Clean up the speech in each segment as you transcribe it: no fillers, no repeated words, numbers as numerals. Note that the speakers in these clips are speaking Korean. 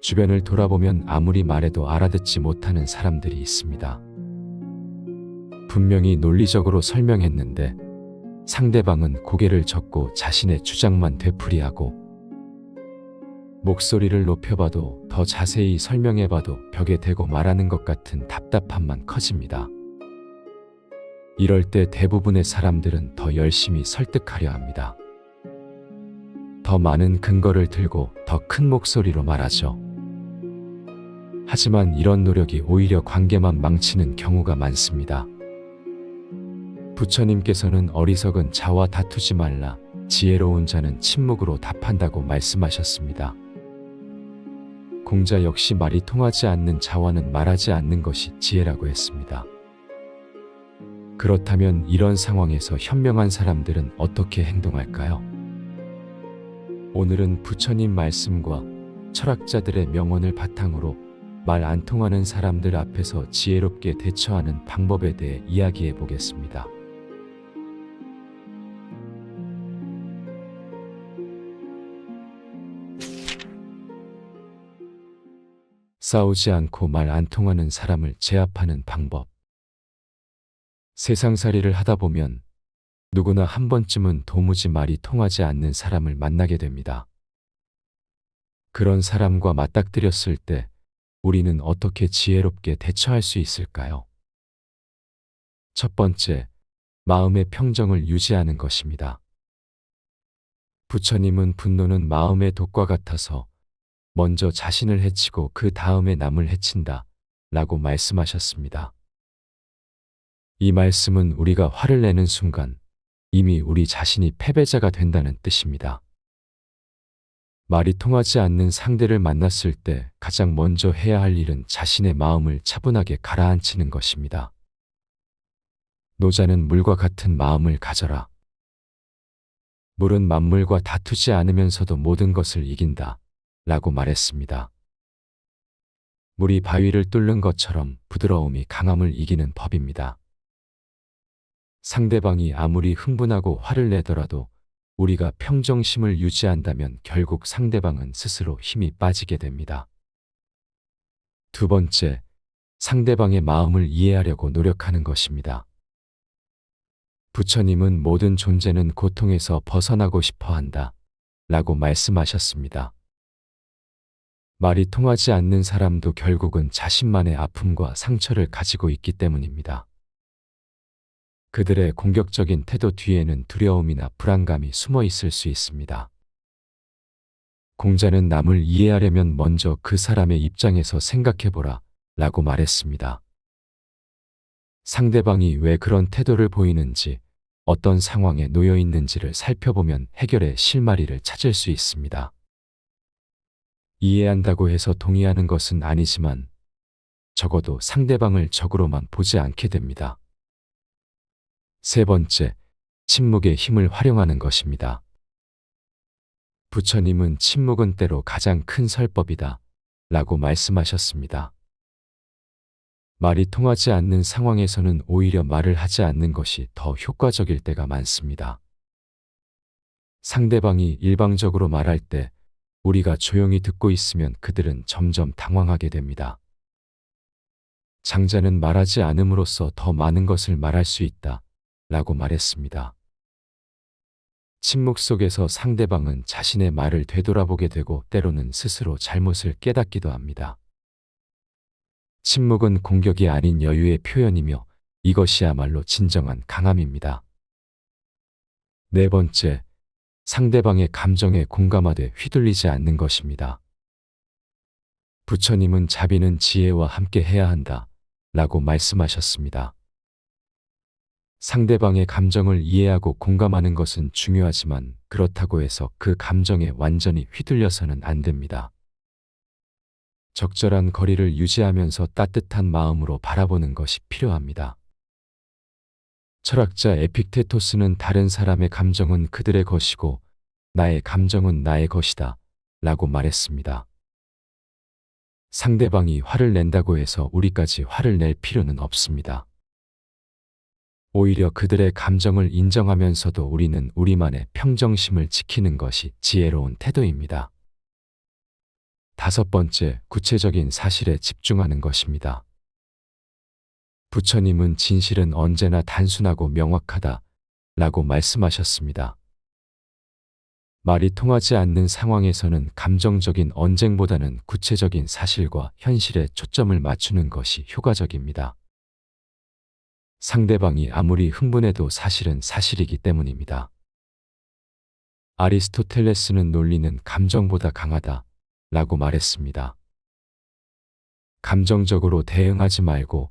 주변을 돌아보면 아무리 말해도 알아듣지 못하는 사람들이 있습니다. 분명히 논리적으로 설명했는데 상대방은 고개를 젓고 자신의 주장만 되풀이하고, 목소리를 높여봐도 더 자세히 설명해봐도 벽에 대고 말하는 것 같은 답답함만 커집니다. 이럴 때 대부분의 사람들은 더 열심히 설득하려 합니다. 더 많은 근거를 들고 더 큰 목소리로 말하죠. 하지만 이런 노력이 오히려 관계만 망치는 경우가 많습니다. 부처님께서는 어리석은 자와 다투지 말라, 지혜로운 자는 침묵으로 답한다고 말씀하셨습니다. 공자 역시 말이 통하지 않는 자와는 말하지 않는 것이 지혜라고 했습니다. 그렇다면 이런 상황에서 현명한 사람들은 어떻게 행동할까요? 오늘은 부처님 말씀과 철학자들의 명언을 바탕으로 말 안 통하는 사람들 앞에서 지혜롭게 대처하는 방법에 대해 이야기해 보겠습니다. 싸우지 않고 말 안 통하는 사람을 제압하는 방법. 세상살이를 하다 보면 누구나 한 번쯤은 도무지 말이 통하지 않는 사람을 만나게 됩니다. 그런 사람과 맞닥뜨렸을 때 우리는 어떻게 지혜롭게 대처할 수 있을까요? 첫 번째, 마음의 평정을 유지하는 것입니다. 부처님은 분노는 마음의 독과 같아서 먼저 자신을 해치고 그 다음에 남을 해친다 라고 말씀하셨습니다. 이 말씀은 우리가 화를 내는 순간 이미 우리 자신이 패배자가 된다는 뜻입니다. 말이 통하지 않는 상대를 만났을 때 가장 먼저 해야 할 일은 자신의 마음을 차분하게 가라앉히는 것입니다. 노자는 물과 같은 마음을 가져라. 물은 만물과 다투지 않으면서도 모든 것을 이긴다 라고 말했습니다. 물이 바위를 뚫는 것처럼 부드러움이 강함을 이기는 법입니다. 상대방이 아무리 흥분하고 화를 내더라도 우리가 평정심을 유지한다면 결국 상대방은 스스로 힘이 빠지게 됩니다. 두 번째, 상대방의 마음을 이해하려고 노력하는 것입니다. 부처님은 모든 존재는 고통에서 벗어나고 싶어 한다 라고 말씀하셨습니다. 말이 통하지 않는 사람도 결국은 자신만의 아픔과 상처를 가지고 있기 때문입니다. 그들의 공격적인 태도 뒤에는 두려움이나 불안감이 숨어 있을 수 있습니다. 공자는 남을 이해하려면 먼저 그 사람의 입장에서 생각해보라 라고 말했습니다. 상대방이 왜 그런 태도를 보이는지, 어떤 상황에 놓여 있는지를 살펴보면 해결의 실마리를 찾을 수 있습니다. 이해한다고 해서 동의하는 것은 아니지만 적어도 상대방을 적으로만 보지 않게 됩니다. 세 번째, 침묵의 힘을 활용하는 것입니다. 부처님은 침묵은 때로 가장 큰 설법이다 라고 말씀하셨습니다. 말이 통하지 않는 상황에서는 오히려 말을 하지 않는 것이 더 효과적일 때가 많습니다. 상대방이 일방적으로 말할 때 우리가 조용히 듣고 있으면 그들은 점점 당황하게 됩니다. 장자는 말하지 않음으로써 더 많은 것을 말할 수 있다 라고 말했습니다. 침묵 속에서 상대방은 자신의 말을 되돌아보게 되고 때로는 스스로 잘못을 깨닫기도 합니다. 침묵은 공격이 아닌 여유의 표현이며 이것이야말로 진정한 강함입니다. 네 번째, 상대방의 감정에 공감하되 휘둘리지 않는 것입니다. 부처님은 자비는 지혜와 함께 해야 한다 라고 말씀하셨습니다. 상대방의 감정을 이해하고 공감하는 것은 중요하지만 그렇다고 해서 그 감정에 완전히 휘둘려서는 안 됩니다. 적절한 거리를 유지하면서 따뜻한 마음으로 바라보는 것이 필요합니다. 철학자 에픽테토스는 다른 사람의 감정은 그들의 것이고 나의 감정은 나의 것이다 라고 말했습니다. 상대방이 화를 낸다고 해서 우리까지 화를 낼 필요는 없습니다. 오히려 그들의 감정을 인정하면서도 우리는 우리만의 평정심을 지키는 것이 지혜로운 태도입니다. 5번째, 구체적인 사실에 집중하는 것입니다. 부처님은 진실은 언제나 단순하고 명확하다 라고 말씀하셨습니다. 말이 통하지 않는 상황에서는 감정적인 언쟁보다는 구체적인 사실과 현실에 초점을 맞추는 것이 효과적입니다. 상대방이 아무리 흥분해도 사실은 사실이기 때문입니다. 아리스토텔레스는 논리는 감정보다 강하다 라고 말했습니다. 감정적으로 대응하지 말고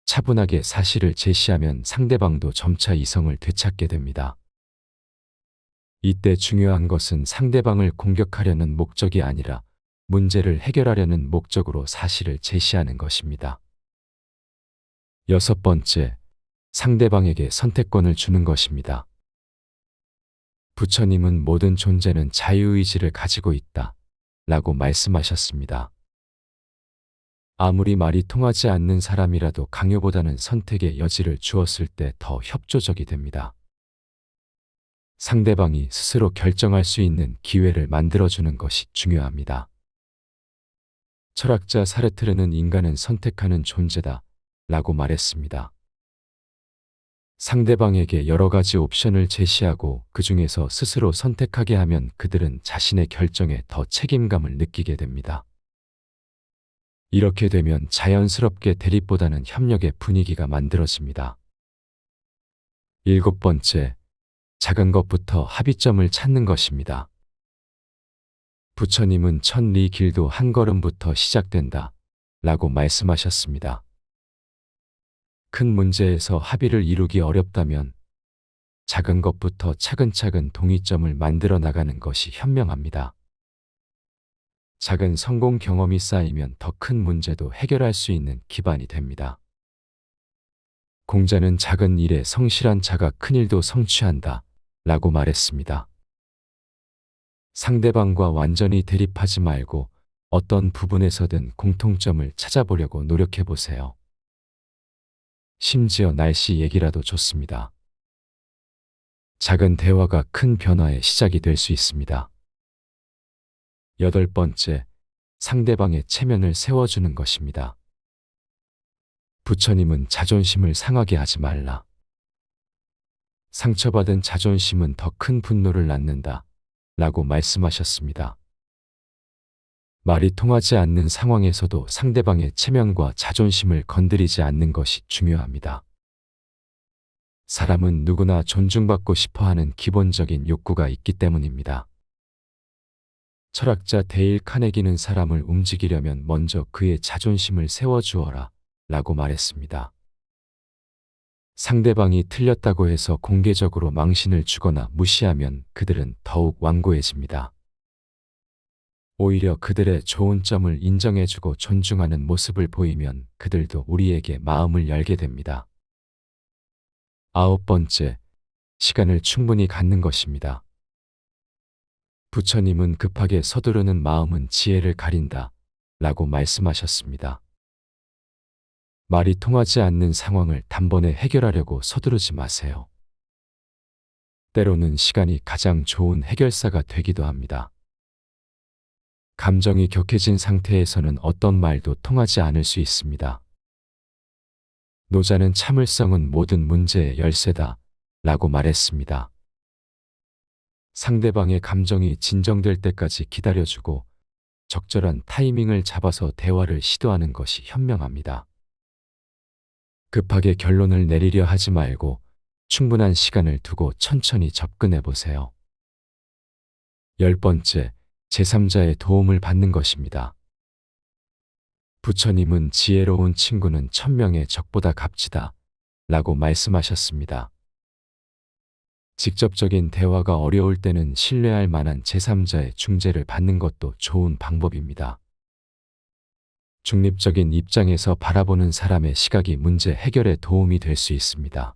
차분하게 사실을 제시하면 상대방도 점차 이성을 되찾게 됩니다. 이때 중요한 것은 상대방을 공격하려는 목적이 아니라 문제를 해결하려는 목적으로 사실을 제시하는 것입니다. 6번째, 상대방에게 선택권을 주는 것입니다. 부처님은 모든 존재는 자유의지를 가지고 있다 라고 말씀하셨습니다. 아무리 말이 통하지 않는 사람이라도 강요보다는 선택의 여지를 주었을 때 더 협조적이 됩니다. 상대방이 스스로 결정할 수 있는 기회를 만들어주는 것이 중요합니다. 철학자 사르트르는 인간은 선택하는 존재다 라고 말했습니다. 상대방에게 여러 가지 옵션을 제시하고 그 중에서 스스로 선택하게 하면 그들은 자신의 결정에 더 책임감을 느끼게 됩니다. 이렇게 되면 자연스럽게 대립보다는 협력의 분위기가 만들어집니다. 7번째, 작은 것부터 합의점을 찾는 것입니다. 부처님은 천리 길도 한 걸음부터 시작된다 라고 말씀하셨습니다. 큰 문제에서 합의를 이루기 어렵다면 작은 것부터 차근차근 동의점을 만들어 나가는 것이 현명합니다. 작은 성공 경험이 쌓이면 더 큰 문제도 해결할 수 있는 기반이 됩니다. 공자는 작은 일에 성실한 자가 큰 일도 성취한다 라고 말했습니다. 상대방과 완전히 대립하지 말고 어떤 부분에서든 공통점을 찾아보려고 노력해 보세요. 심지어 날씨 얘기라도 좋습니다. 작은 대화가 큰 변화의 시작이 될 수 있습니다. 8번째, 상대방의 체면을 세워주는 것입니다. 부처님은 자존심을 상하게 하지 말라. 상처받은 자존심은 더 큰 분노를 낳는다 라고 말씀하셨습니다. 말이 통하지 않는 상황에서도 상대방의 체면과 자존심을 건드리지 않는 것이 중요합니다. 사람은 누구나 존중받고 싶어하는 기본적인 욕구가 있기 때문입니다. 철학자 데일 카네기는 사람을 움직이려면 먼저 그의 자존심을 세워주어라 라고 말했습니다. 상대방이 틀렸다고 해서 공개적으로 망신을 주거나 무시하면 그들은 더욱 완고해집니다. 오히려 그들의 좋은 점을 인정해주고 존중하는 모습을 보이면 그들도 우리에게 마음을 열게 됩니다. 9번째, 시간을 충분히 갖는 것입니다. 부처님은 급하게 서두르는 마음은 지혜를 가린다 라고 말씀하셨습니다. 말이 통하지 않는 상황을 단번에 해결하려고 서두르지 마세요. 때로는 시간이 가장 좋은 해결사가 되기도 합니다. 감정이 격해진 상태에서는 어떤 말도 통하지 않을 수 있습니다. 노자는 참을성은 모든 문제의 열쇠다 라고 말했습니다. 상대방의 감정이 진정될 때까지 기다려주고 적절한 타이밍을 잡아서 대화를 시도하는 것이 현명합니다. 급하게 결론을 내리려 하지 말고 충분한 시간을 두고 천천히 접근해 보세요. 10번째, 제3자의 도움을 받는 것입니다. 부처님은 지혜로운 친구는 1000명의 적보다 값지다 라고 말씀하셨습니다. 직접적인 대화가 어려울 때는 신뢰할 만한 제3자의 중재를 받는 것도 좋은 방법입니다. 중립적인 입장에서 바라보는 사람의 시각이 문제 해결에 도움이 될 수 있습니다.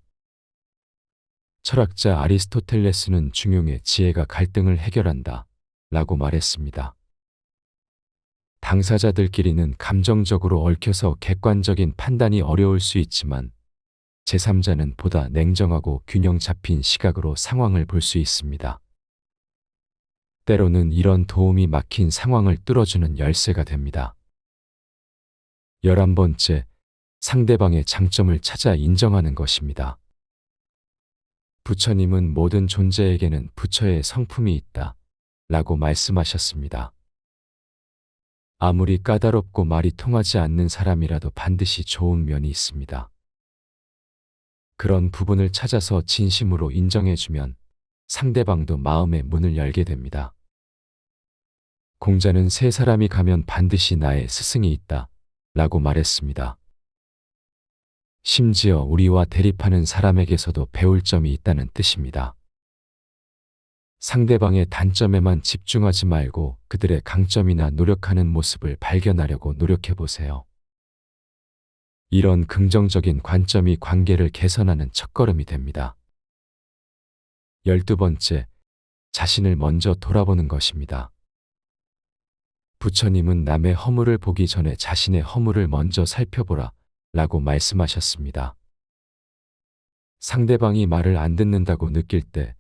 철학자 아리스토텔레스는 중용의 지혜가 갈등을 해결한다 라고 말했습니다. 당사자들끼리는 감정적으로 얽혀서 객관적인 판단이 어려울 수 있지만 제3자는 보다 냉정하고 균형 잡힌 시각으로 상황을 볼 수 있습니다. 때로는 이런 도움이 막힌 상황을 뚫어주는 열쇠가 됩니다. 11번째, 상대방의 장점을 찾아 인정하는 것입니다. 부처님은 모든 존재에게는 부처의 성품이 있다 라고 말씀하셨습니다. 아무리 까다롭고 말이 통하지 않는 사람이라도 반드시 좋은 면이 있습니다. 그런 부분을 찾아서 진심으로 인정해주면 상대방도 마음의 문을 열게 됩니다. 공자는 세 사람이 가면 반드시 나의 스승이 있다 라고 말했습니다. 심지어 우리와 대립하는 사람에게서도 배울 점이 있다는 뜻입니다. 상대방의 단점에만 집중하지 말고 그들의 강점이나 노력하는 모습을 발견하려고 노력해 보세요. 이런 긍정적인 관점이 관계를 개선하는 첫걸음이 됩니다. 12번째, 자신을 먼저 돌아보는 것입니다. 부처님은 남의 허물을 보기 전에 자신의 허물을 먼저 살펴보라 라고 말씀하셨습니다. 상대방이 말을 안 듣는다고 느낄 때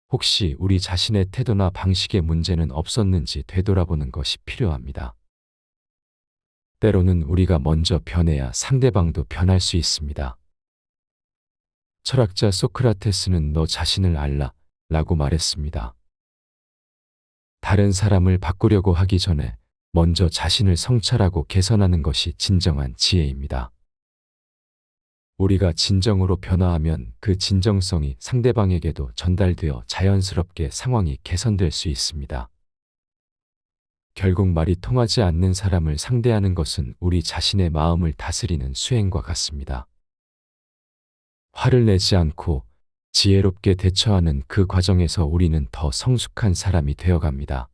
혹시 우리 자신의 태도나 방식에 문제는 없었는지 되돌아보는 것이 필요합니다. 때로는 우리가 먼저 변해야 상대방도 변할 수 있습니다. 철학자 소크라테스는 너 자신을 알라 라고 말했습니다. 다른 사람을 바꾸려고 하기 전에 먼저 자신을 성찰하고 개선하는 것이 진정한 지혜입니다. 우리가 진정으로 변화하면 그 진정성이 상대방에게도 전달되어 자연스럽게 상황이 개선될 수 있습니다. 결국 말이 통하지 않는 사람을 상대하는 것은 우리 자신의 마음을 다스리는 수행과 같습니다. 화를 내지 않고 지혜롭게 대처하는 그 과정에서 우리는 더 성숙한 사람이 되어갑니다.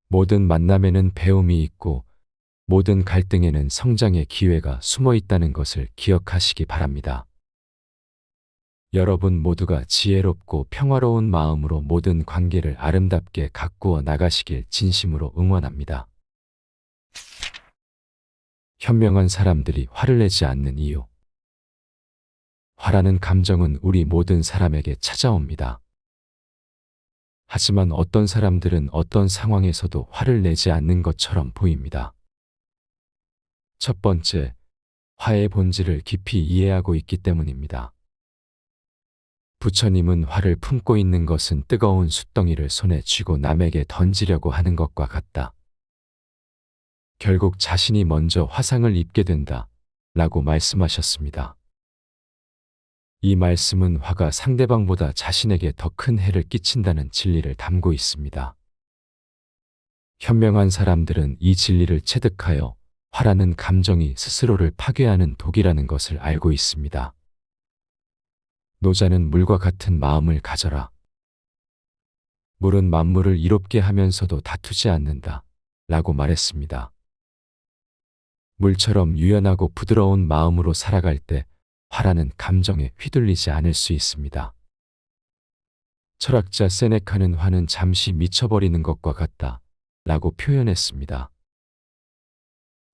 모든 만남에는 배움이 있고 모든 갈등에는 성장의 기회가 숨어 있다는 것을 기억하시기 바랍니다. 여러분 모두가 지혜롭고 평화로운 마음으로 모든 관계를 아름답게 가꾸어 나가시길 진심으로 응원합니다. 현명한 사람들이 화를 내지 않는 이유. 화라는 감정은 우리 모든 사람에게 찾아옵니다. 하지만 어떤 사람들은 어떤 상황에서도 화를 내지 않는 것처럼 보입니다. 첫 번째, 화의 본질을 깊이 이해하고 있기 때문입니다. 부처님은 화를 품고 있는 것은 뜨거운 숯덩이를 손에 쥐고 남에게 던지려고 하는 것과 같다. 결국 자신이 먼저 화상을 입게 된다 라고 말씀하셨습니다. 이 말씀은 화가 상대방보다 자신에게 더 큰 해를 끼친다는 진리를 담고 있습니다. 현명한 사람들은 이 진리를 체득하여 화라는 감정이 스스로를 파괴하는 독이라는 것을 알고 있습니다. 노자는 물과 같은 마음을 가져라. 물은 만물을 이롭게 하면서도 다투지 않는다 라고 말했습니다. 물처럼 유연하고 부드러운 마음으로 살아갈 때 화라는 감정에 휘둘리지 않을 수 있습니다. 철학자 세네카는 화는 잠시 미쳐버리는 것과 같다 라고 표현했습니다.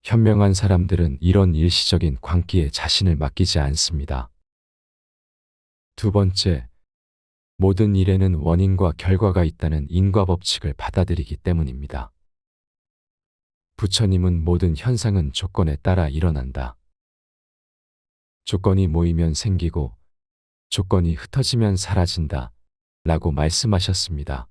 현명한 사람들은 이런 일시적인 광기에 자신을 맡기지 않습니다. 두 번째, 모든 일에는 원인과 결과가 있다는 인과 법칙을 받아들이기 때문입니다. 부처님은 모든 현상은 조건에 따라 일어난다. 조건이 모이면 생기고 조건이 흩어지면 사라진다 라고 말씀하셨습니다.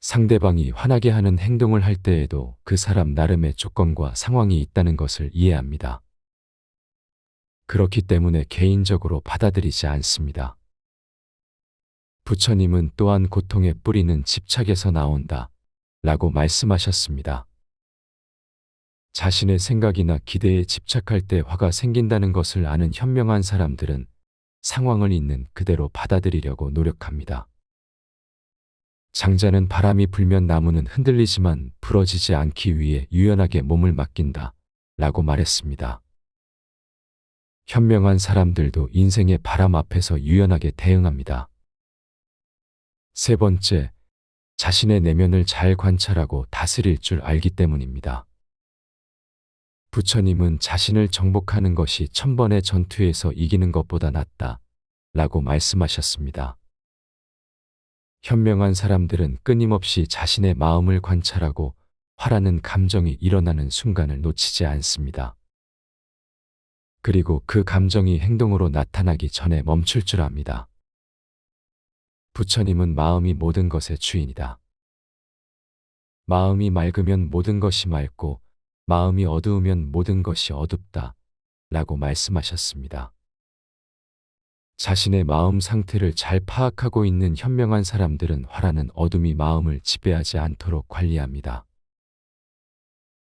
상대방이 화나게 하는 행동을 할 때에도 그 사람 나름의 조건과 상황이 있다는 것을 이해합니다. 그렇기 때문에 개인적으로 받아들이지 않습니다. 부처님은 또한 고통의 뿌리는 집착에서 나온다 라고 말씀하셨습니다. 자신의 생각이나 기대에 집착할 때 화가 생긴다는 것을 아는 현명한 사람들은 상황을 있는 그대로 받아들이려고 노력합니다. 장자는 바람이 불면 나무는 흔들리지만 부러지지 않기 위해 유연하게 몸을 맡긴다 라고 말했습니다. 현명한 사람들도 인생의 바람 앞에서 유연하게 대응합니다. 세 번째, 자신의 내면을 잘 관찰하고 다스릴 줄 알기 때문입니다. 부처님은 자신을 정복하는 것이 1000번의 전투에서 이기는 것보다 낫다 라고 말씀하셨습니다. 현명한 사람들은 끊임없이 자신의 마음을 관찰하고 화라는 감정이 일어나는 순간을 놓치지 않습니다. 그리고 그 감정이 행동으로 나타나기 전에 멈출 줄 압니다. 부처님은 마음이 모든 것의 주인이다. 마음이 맑으면 모든 것이 맑고 마음이 어두우면 모든 것이 어둡다 라고 말씀하셨습니다. 자신의 마음 상태를 잘 파악하고 있는 현명한 사람들은 화라는 어둠이 마음을 지배하지 않도록 관리합니다.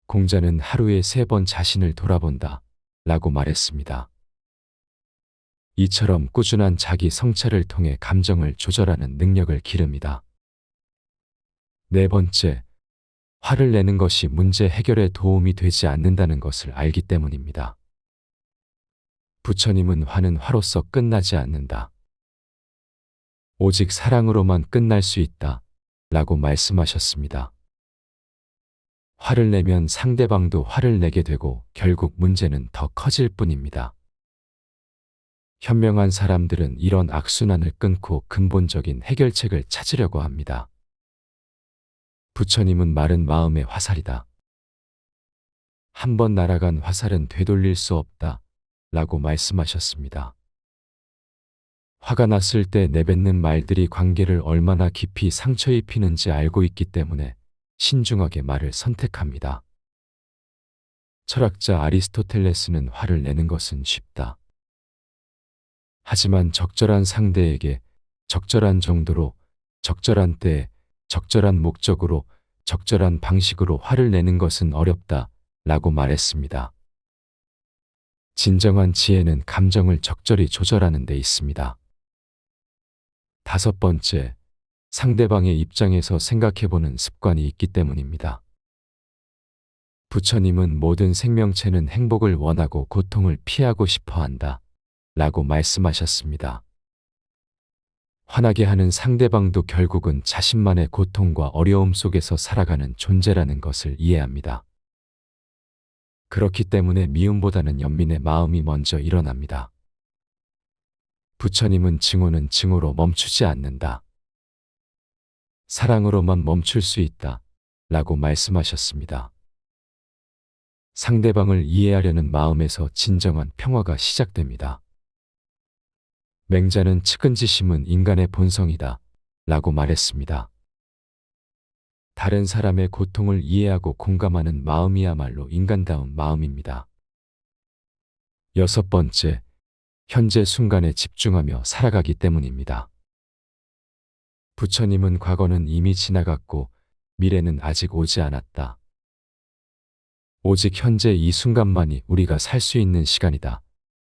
공자는 하루에 3번 자신을 돌아본다 라고 말했습니다. 이처럼 꾸준한 자기 성찰을 통해 감정을 조절하는 능력을 기릅니다. 4번째, 화를 내는 것이 문제 해결에 도움이 되지 않는다는 것을 알기 때문입니다. 부처님은 화는 화로서 끝나지 않는다. 오직 사랑으로만 끝날 수 있다 라고 말씀하셨습니다. 화를 내면 상대방도 화를 내게 되고 결국 문제는 더 커질 뿐입니다. 현명한 사람들은 이런 악순환을 끊고 근본적인 해결책을 찾으려고 합니다. 부처님은 마른 마음의 화살이다. 한번 날아간 화살은 되돌릴 수 없다 라고 말씀하셨습니다. 화가 났을 때 내뱉는 말들이 관계를 얼마나 깊이 상처 입히는지 알고 있기 때문에 신중하게 말을 선택합니다. 철학자 아리스토텔레스는 화를 내는 것은 쉽다. 하지만 적절한 상대에게 적절한 정도로 적절한 때에 적절한 목적으로 적절한 방식으로 화를 내는 것은 어렵다 라고 말했습니다. 진정한 지혜는 감정을 적절히 조절하는 데 있습니다. 5번째, 상대방의 입장에서 생각해보는 습관이 있기 때문입니다. 부처님은 모든 생명체는 행복을 원하고 고통을 피하고 싶어 한다 라고 말씀하셨습니다. 화나게 하는 상대방도 결국은 자신만의 고통과 어려움 속에서 살아가는 존재라는 것을 이해합니다. 그렇기 때문에 미움보다는 연민의 마음이 먼저 일어납니다. 부처님은 증오는 증오로 멈추지 않는다. 사랑으로만 멈출 수 있다 라고 말씀하셨습니다. 상대방을 이해하려는 마음에서 진정한 평화가 시작됩니다. 맹자는 측은지심은 인간의 본성이다 라고 말했습니다. 다른 사람의 고통을 이해하고 공감하는 마음이야말로 인간다운 마음입니다. 6번째, 현재 순간에 집중하며 살아가기 때문입니다. 부처님은 과거는 이미 지나갔고 미래는 아직 오지 않았다. 오직 현재 이 순간만이 우리가 살 수 있는 시간이다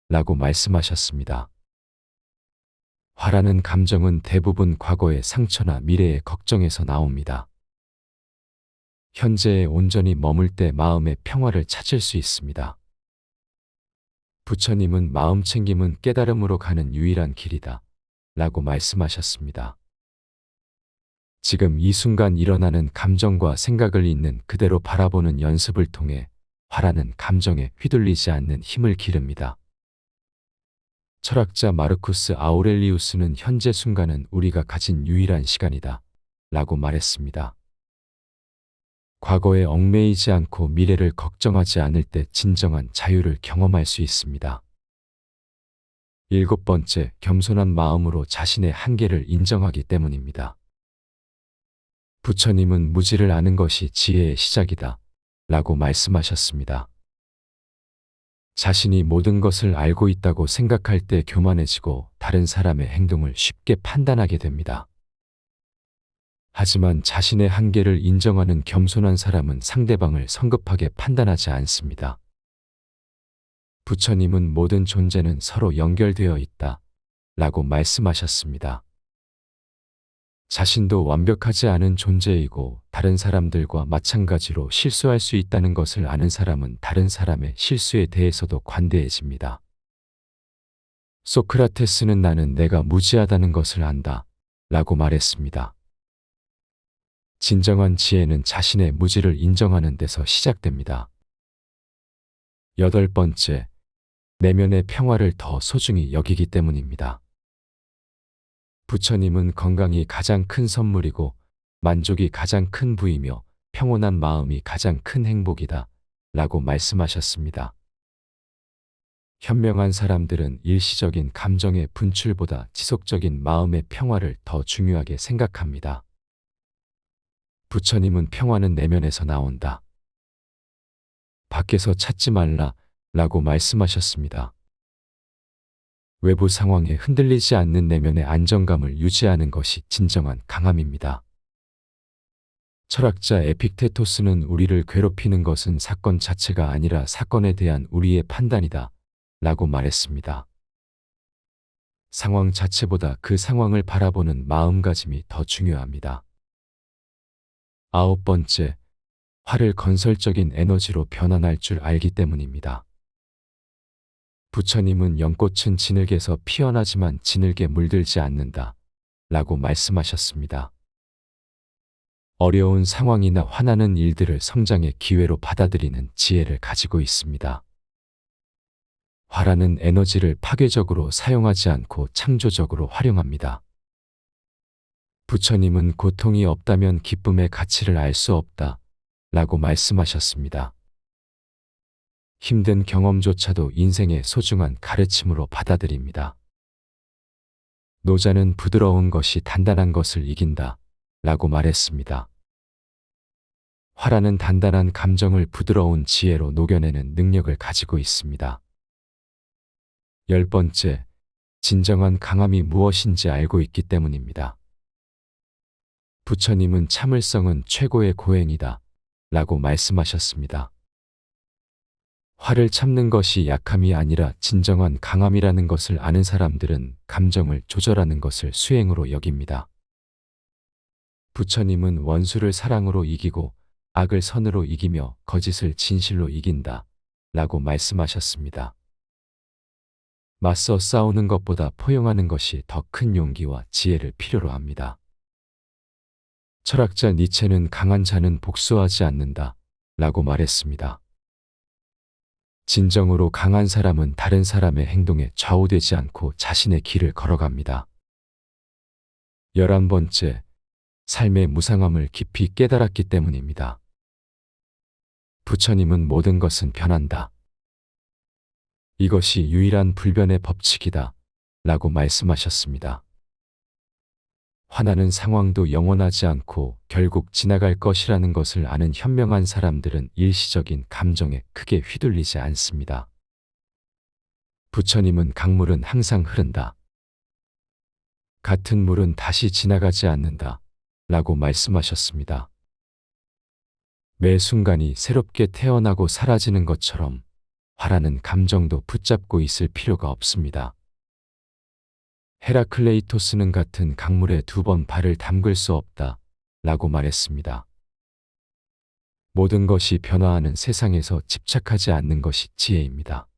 라고 말씀하셨습니다. 화라는 감정은 대부분 과거의 상처나 미래의 걱정에서 나옵니다. 현재에 온전히 머물 때 마음의 평화를 찾을 수 있습니다. 부처님은 마음 챙김은 깨달음으로 가는 유일한 길이다 라고 말씀하셨습니다. 지금 이 순간 일어나는 감정과 생각을 있는 그대로 바라보는 연습을 통해 화라는 감정에 휘둘리지 않는 힘을 기릅니다. 철학자 마르쿠스 아우렐리우스는 현재 순간은 우리가 가진 유일한 시간이다 라고 말했습니다. 과거에 얽매이지 않고 미래를 걱정하지 않을 때 진정한 자유를 경험할 수 있습니다. 7번째, 겸손한 마음으로 자신의 한계를 인정하기 때문입니다. 부처님은 무지를 아는 것이 지혜의 시작이다 라고 말씀하셨습니다. 자신이 모든 것을 알고 있다고 생각할 때 교만해지고 다른 사람의 행동을 쉽게 판단하게 됩니다. 하지만 자신의 한계를 인정하는 겸손한 사람은 상대방을 성급하게 판단하지 않습니다. 부처님은 모든 존재는 서로 연결되어 있다 라고 말씀하셨습니다. 자신도 완벽하지 않은 존재이고 다른 사람들과 마찬가지로 실수할 수 있다는 것을 아는 사람은 다른 사람의 실수에 대해서도 관대해집니다. 소크라테스는 나는 내가 무지하다는 것을 안다 라고 말했습니다. 진정한 지혜는 자신의 무지를 인정하는 데서 시작됩니다. 8번째, 내면의 평화를 더 소중히 여기기 때문입니다. 부처님은 건강이 가장 큰 선물이고 만족이 가장 큰 부이며 평온한 마음이 가장 큰 행복이다 라고 말씀하셨습니다. 현명한 사람들은 일시적인 감정의 분출보다 지속적인 마음의 평화를 더 중요하게 생각합니다. 부처님은 평화는 내면에서 나온다. 밖에서 찾지 말라 라고 말씀하셨습니다. 외부 상황에 흔들리지 않는 내면의 안정감을 유지하는 것이 진정한 강함입니다. 철학자 에픽테토스는 우리를 괴롭히는 것은 사건 자체가 아니라 사건에 대한 우리의 판단이다 라고 말했습니다. 상황 자체보다 그 상황을 바라보는 마음가짐이 더 중요합니다. 9번째, 화를 건설적인 에너지로 변환할 줄 알기 때문입니다. 부처님은 연꽃은 진흙에서 피어나지만 진흙에 물들지 않는다 라고 말씀하셨습니다. 어려운 상황이나 화나는 일들을 성장의 기회로 받아들이는 지혜를 가지고 있습니다. 화라는 에너지를 파괴적으로 사용하지 않고 창조적으로 활용합니다. 부처님은 고통이 없다면 기쁨의 가치를 알 수 없다 라고 말씀하셨습니다. 힘든 경험조차도 인생의 소중한 가르침으로 받아들입니다. 노자는 부드러운 것이 단단한 것을 이긴다 라고 말했습니다. 화라는 단단한 감정을 부드러운 지혜로 녹여내는 능력을 가지고 있습니다. 10번째, 진정한 강함이 무엇인지 알고 있기 때문입니다. 부처님은 참을성은 최고의 고행이다 라고 말씀하셨습니다. 화를 참는 것이 약함이 아니라 진정한 강함이라는 것을 아는 사람들은 감정을 조절하는 것을 수행으로 여깁니다. 부처님은 원수를 사랑으로 이기고 악을 선으로 이기며 거짓을 진실로 이긴다 라고 말씀하셨습니다. 맞서 싸우는 것보다 포용하는 것이 더 큰 용기와 지혜를 필요로 합니다. 철학자 니체는 강한 자는 복수하지 않는다 라고 말했습니다. 진정으로 강한 사람은 다른 사람의 행동에 좌우되지 않고 자신의 길을 걸어갑니다. 11번째, 삶의 무상함을 깊이 깨달았기 때문입니다. 부처님은 모든 것은 변한다. 이것이 유일한 불변의 법칙이다 라고 말씀하셨습니다. 화나는 상황도 영원하지 않고 결국 지나갈 것이라는 것을 아는 현명한 사람들은 일시적인 감정에 크게 휘둘리지 않습니다. 부처님은 강물은 항상 흐른다. 같은 물은 다시 지나가지 않는다 라고 말씀하셨습니다. 매 순간이 새롭게 태어나고 사라지는 것처럼 화라는 감정도 붙잡고 있을 필요가 없습니다. 헤라클레이토스는 같은 강물에 2번 발을 담글 수 없다 라고 말했습니다. 모든 것이 변화하는 세상에서 집착하지 않는 것이 지혜입니다.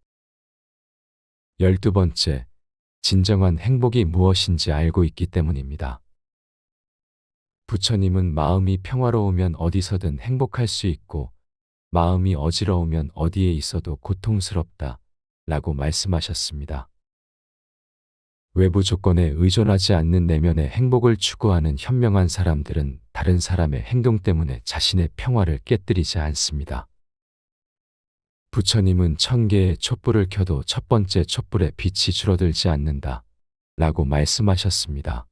12번째, 진정한 행복이 무엇인지 알고 있기 때문입니다. 부처님은 마음이 평화로우면 어디서든 행복할 수 있고 마음이 어지러우면 어디에 있어도 고통스럽다 라고 말씀하셨습니다. 외부 조건에 의존하지 않는 내면의 행복을 추구하는 현명한 사람들은 다른 사람의 행동 때문에 자신의 평화를 깨뜨리지 않습니다. 부처님은 1000개의 촛불을 켜도 첫 번째 촛불의 빛이 줄어들지 않는다 라고 말씀하셨습니다.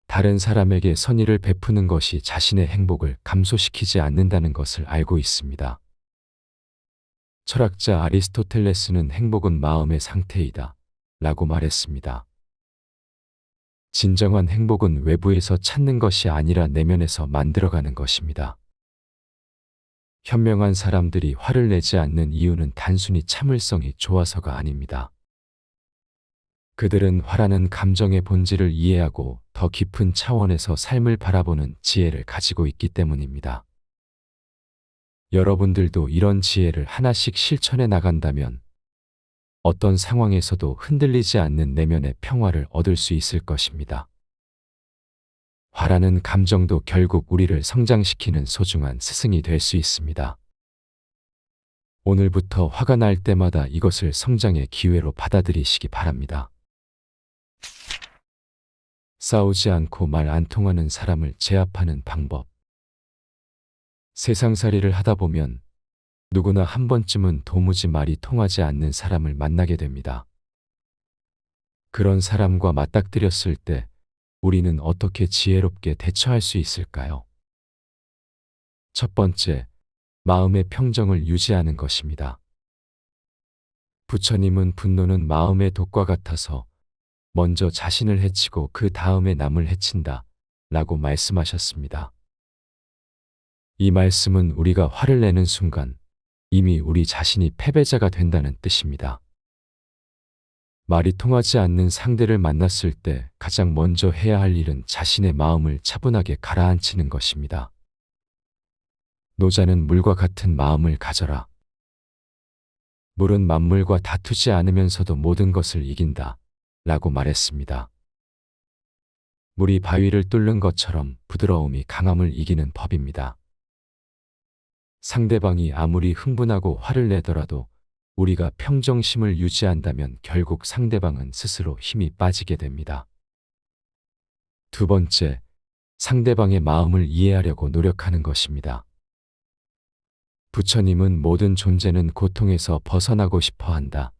다른 사람에게 선의를 베푸는 것이 자신의 행복을 감소시키지 않는다는 것을 알고 있습니다. 철학자 아리스토텔레스는 행복은 마음의 상태이다 라고 말했습니다. 진정한 행복은 외부에서 찾는 것이 아니라 내면에서 만들어가는 것입니다. 현명한 사람들이 화를 내지 않는 이유는 단순히 참을성이 좋아서가 아닙니다. 그들은 화라는 감정의 본질을 이해하고 더 깊은 차원에서 삶을 바라보는 지혜를 가지고 있기 때문입니다. 여러분들도 이런 지혜를 하나씩 실천해 나간다면 어떤 상황에서도 흔들리지 않는 내면의 평화를 얻을 수 있을 것입니다. 화라는 감정도 결국 우리를 성장시키는 소중한 스승이 될 수 있습니다. 오늘부터 화가 날 때마다 이것을 성장의 기회로 받아들이시기 바랍니다. 싸우지 않고 말 안 통하는 사람을 제압하는 방법. 세상살이를 하다 보면 누구나 한 번쯤은 도무지 말이 통하지 않는 사람을 만나게 됩니다. 그런 사람과 맞닥뜨렸을 때 우리는 어떻게 지혜롭게 대처할 수 있을까요? 첫 번째, 마음의 평정을 유지하는 것입니다. 부처님은 분노는 마음의 독과 같아서 먼저 자신을 해치고 그 다음에 남을 해친다 라고 말씀하셨습니다. 이 말씀은 우리가 화를 내는 순간 이미 우리 자신이 패배자가 된다는 뜻입니다. 말이 통하지 않는 상대를 만났을 때 가장 먼저 해야 할 일은 자신의 마음을 차분하게 가라앉히는 것입니다. 노자는 물과 같은 마음을 가져라. 물은 만물과 다투지 않으면서도 모든 것을 이긴다 라고 말했습니다. 물이 바위를 뚫는 것처럼 부드러움이 강함을 이기는 법입니다. 상대방이 아무리 흥분하고 화를 내더라도 우리가 평정심을 유지한다면 결국 상대방은 스스로 힘이 빠지게 됩니다. 두 번째, 상대방의 마음을 이해하려고 노력하는 것입니다. 부처님은 모든 존재는 고통에서 벗어나고 싶어 한다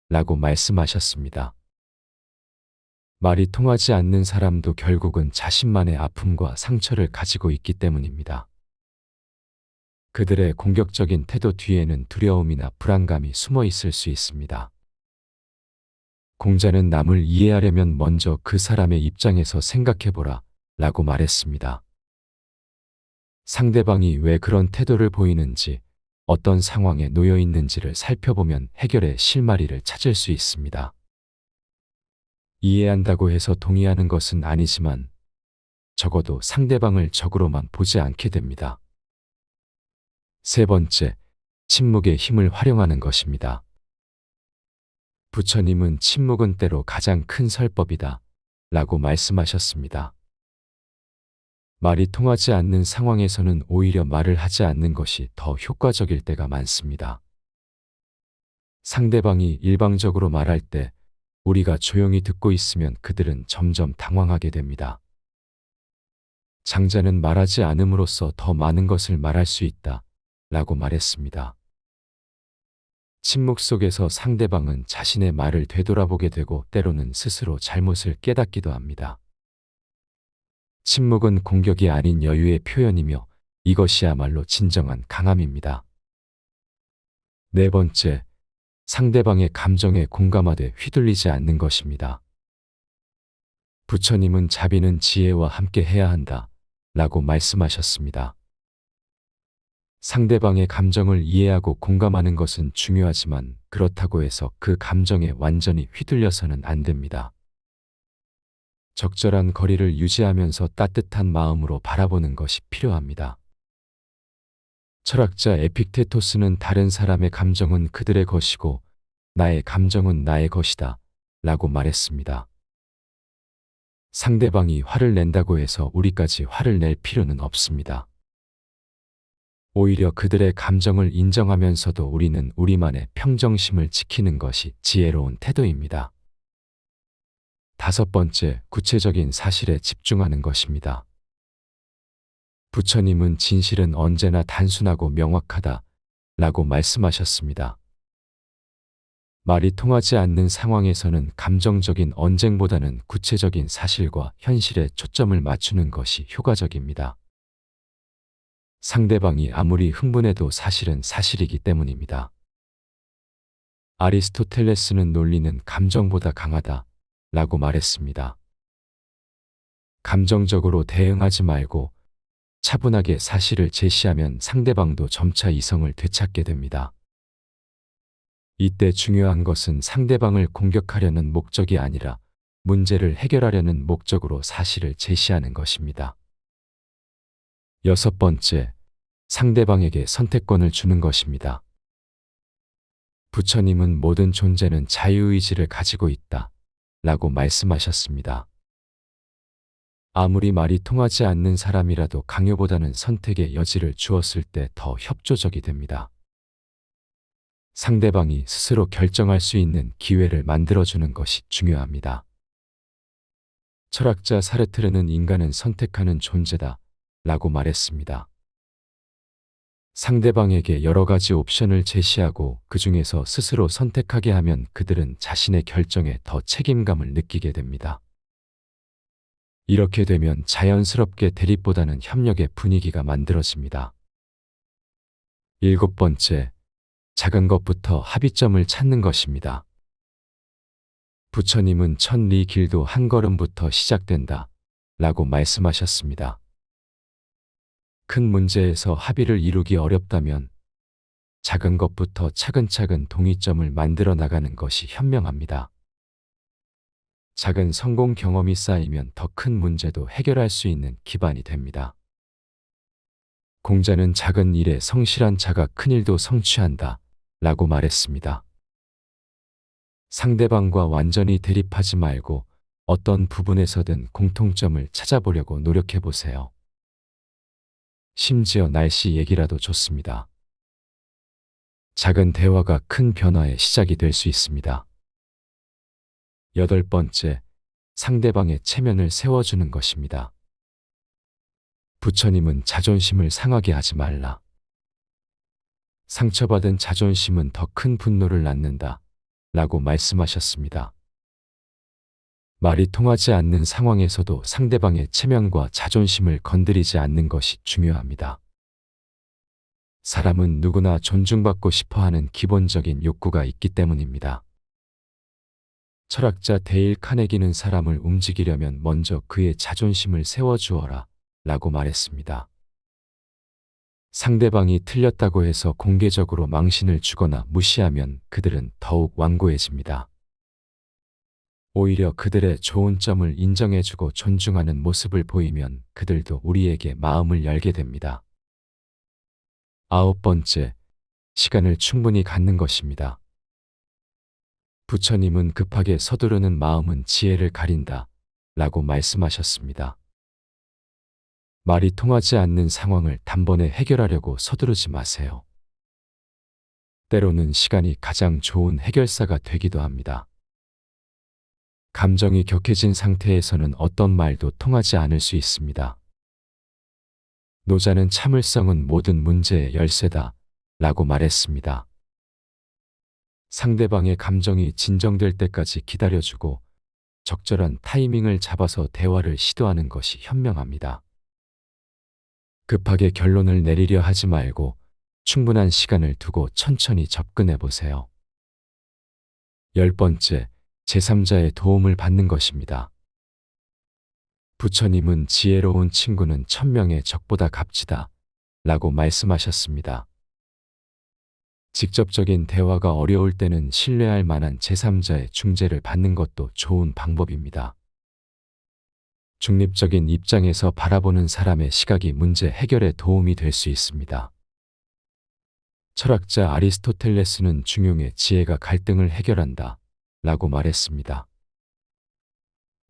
라고 말씀하셨습니다. 말이 통하지 않는 사람도 결국은 자신만의 아픔과 상처를 가지고 있기 때문입니다. 그들의 공격적인 태도 뒤에는 두려움이나 불안감이 숨어 있을 수 있습니다. 공자는 남을 이해하려면 먼저 그 사람의 입장에서 생각해보라 라고 말했습니다. 상대방이 왜 그런 태도를 보이는지, 어떤 상황에 놓여 있는지를 살펴보면 해결의 실마리를 찾을 수 있습니다. 이해한다고 해서 동의하는 것은 아니지만 적어도 상대방을 적으로만 보지 않게 됩니다. 세 번째, 침묵의 힘을 활용하는 것입니다. 부처님은 침묵은 때로 가장 큰 설법이다 라고 말씀하셨습니다. 말이 통하지 않는 상황에서는 오히려 말을 하지 않는 것이 더 효과적일 때가 많습니다. 상대방이 일방적으로 말할 때 우리가 조용히 듣고 있으면 그들은 점점 당황하게 됩니다. 장자는 말하지 않음으로써 더 많은 것을 말할 수 있다 라고 말했습니다. 침묵 속에서 상대방은 자신의 말을 되돌아보게 되고 때로는 스스로 잘못을 깨닫기도 합니다. 침묵은 공격이 아닌 여유의 표현이며 이것이야말로 진정한 강함입니다. 네 번째, 상대방의 감정에 공감하되 휘둘리지 않는 것입니다. 부처님은 자비는 지혜와 함께 해야 한다 라고 말씀하셨습니다. 상대방의 감정을 이해하고 공감하는 것은 중요하지만 그렇다고 해서 그 감정에 완전히 휘둘려서는 안 됩니다. 적절한 거리를 유지하면서 따뜻한 마음으로 바라보는 것이 필요합니다. 철학자 에픽테토스는 다른 사람의 감정은 그들의 것이고 나의 감정은 나의 것이다 라고 말했습니다. 상대방이 화를 낸다고 해서 우리까지 화를 낼 필요는 없습니다. 오히려 그들의 감정을 인정하면서도 우리는 우리만의 평정심을 지키는 것이 지혜로운 태도입니다. 다섯 번째, 구체적인 사실에 집중하는 것입니다. 부처님은 진실은 언제나 단순하고 명확하다 라고 말씀하셨습니다. 말이 통하지 않는 상황에서는 감정적인 언쟁보다는 구체적인 사실과 현실에 초점을 맞추는 것이 효과적입니다. 상대방이 아무리 흥분해도 사실은 사실이기 때문입니다. 아리스토텔레스는 논리는 감정보다 강하다 라고 말했습니다. 감정적으로 대응하지 말고 차분하게 사실을 제시하면 상대방도 점차 이성을 되찾게 됩니다. 이때 중요한 것은 상대방을 공격하려는 목적이 아니라 문제를 해결하려는 목적으로 사실을 제시하는 것입니다. 여섯 번째, 상대방에게 선택권을 주는 것입니다. 부처님은 모든 존재는 자유의지를 가지고 있다 라고 말씀하셨습니다. 아무리 말이 통하지 않는 사람이라도 강요보다는 선택의 여지를 주었을 때 더 협조적이 됩니다. 상대방이 스스로 결정할 수 있는 기회를 만들어주는 것이 중요합니다. 철학자 사르트르는 인간은 선택하는 존재다 라고 말했습니다. 상대방에게 여러 가지 옵션을 제시하고 그 중에서 스스로 선택하게 하면 그들은 자신의 결정에 더 책임감을 느끼게 됩니다. 이렇게 되면 자연스럽게 대립보다는 협력의 분위기가 만들어집니다. 7번째, 작은 것부터 합의점을 찾는 것입니다. 부처님은 천 리 길도 한 걸음부터 시작된다 라고 말씀하셨습니다. 큰 문제에서 합의를 이루기 어렵다면 작은 것부터 차근차근 동의점을 만들어 나가는 것이 현명합니다. 작은 성공 경험이 쌓이면 더 큰 문제도 해결할 수 있는 기반이 됩니다. 공자는 작은 일에 성실한 자가 큰 일도 성취한다 라고 말했습니다. 상대방과 완전히 대립하지 말고 어떤 부분에서든 공통점을 찾아보려고 노력해 보세요. 심지어 날씨 얘기라도 좋습니다. 작은 대화가 큰 변화의 시작이 될 수 있습니다. 8번째, 상대방의 체면을 세워주는 것입니다. 부처님은 자존심을 상하게 하지 말라. 상처받은 자존심은 더 큰 분노를 낳는다 라고 말씀하셨습니다. 말이 통하지 않는 상황에서도 상대방의 체면과 자존심을 건드리지 않는 것이 중요합니다. 사람은 누구나 존중받고 싶어 하는 기본적인 욕구가 있기 때문입니다. 철학자 데일 카네기는 사람을 움직이려면 먼저 그의 자존심을 세워주어라 라고 말했습니다. 상대방이 틀렸다고 해서 공개적으로 망신을 주거나 무시하면 그들은 더욱 완고해집니다. 오히려 그들의 좋은 점을 인정해주고 존중하는 모습을 보이면 그들도 우리에게 마음을 열게 됩니다. 9번째, 시간을 충분히 갖는 것입니다. 부처님은 급하게 서두르는 마음은 지혜를 가린다 라고 말씀하셨습니다. 말이 통하지 않는 상황을 단번에 해결하려고 서두르지 마세요. 때로는 시간이 가장 좋은 해결사가 되기도 합니다. 감정이 격해진 상태에서는 어떤 말도 통하지 않을 수 있습니다. 노자는 참을성은 모든 문제의 열쇠다 라고 말했습니다. 상대방의 감정이 진정될 때까지 기다려주고 적절한 타이밍을 잡아서 대화를 시도하는 것이 현명합니다. 급하게 결론을 내리려 하지 말고 충분한 시간을 두고 천천히 접근해 보세요. 10번째, 제3자의 도움을 받는 것입니다. 부처님은 지혜로운 친구는 1000명의 적보다 값지다 라고 말씀하셨습니다. 직접적인 대화가 어려울 때는 신뢰할 만한 제3자의 중재를 받는 것도 좋은 방법입니다. 중립적인 입장에서 바라보는 사람의 시각이 문제 해결에 도움이 될 수 있습니다. 철학자 아리스토텔레스는 중용의 지혜가 갈등을 해결한다 라고 말했습니다.